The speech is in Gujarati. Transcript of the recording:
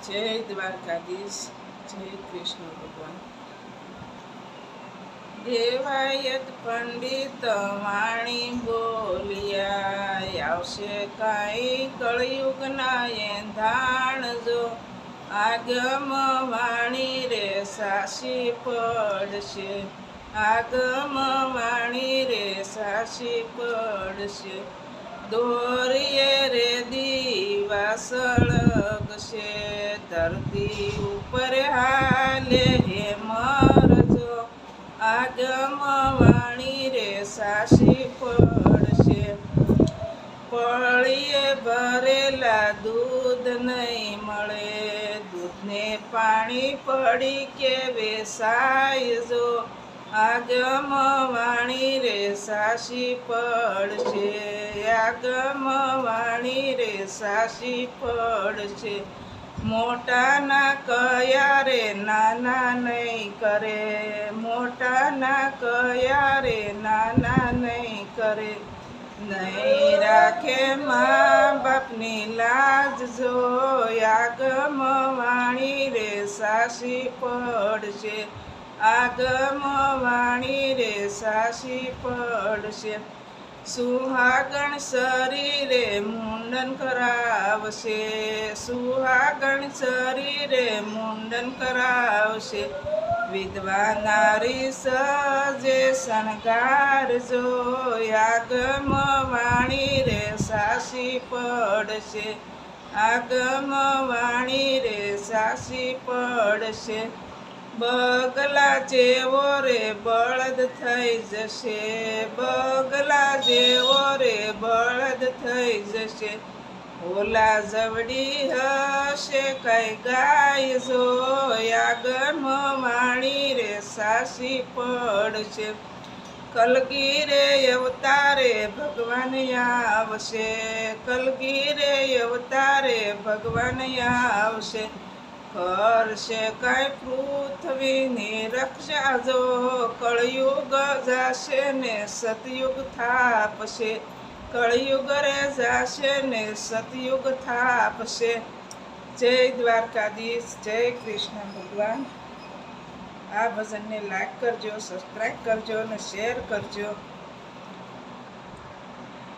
જય દ્વારકાધીશ, જય કૃષ્ણ ભગવાન. દેવાયત પંડિત વાણી બોલ્યા, આવશે કાંઈ કળયુગના એંધાણ જો. આગમ વાણી રે સાસી પડશે, આગમ વાણી રે સાસી પડશે. દોરીએ રે દીવા સળગશે, ધરતી ઉપર હાલે હેમર જો. આગમ વાણી રે સાસી પડશે. પળીએ ભરેલા દૂધ નહીં મળે, દૂધને પાણી પડી કે વેસાય જો. આગમ વાણી રે સાસી પડશે, આગમ વાણી રે સાસી પડશે. મોટાના કયા રે નાના નહીં કરે, મોટાના કયા રે નાના નહીં કરે. નહીં રાખે મા બાપની લાજ જો. આગમ વાણી રે સાસી પડશે, આગમ વાણી રે સાસી પડશે. સુહાગણ શરીરે મુંડન કરાવશે, સુહાગણ શરીરે મુંડન કરાવશે. વિધવા નારી સજે શણગાર જો. આગમ વાણી રે સાસી પડશે, આગમ વાણી રે સાસી પડશે. બગલા જેવો રે બળદ થઈ જશે, બગલા જેવો રે બળદ થઈ જશે. ઓલા જવડી હશે કઈ ગાય જો. આગમ વાણી રે સાસી પડશે. કલગી રે અવતારે ભગવાન આવશે, કલગી રે અવતારે ભગવાન આવશે. કરશે કઈ પૃથ્વીની રક્ષા જો. કળયુગ જાશે ને સતયુગ થાપશે, કળયુગ રે જાશે ને સતયુગ થાપશે. જય દ્વારકાધીશ, જય કૃષ્ણ ભગવાન. આ ભજનને લાઈક કરજો, સબસ્ક્રાઈબ કરજો અને શેર કરજો.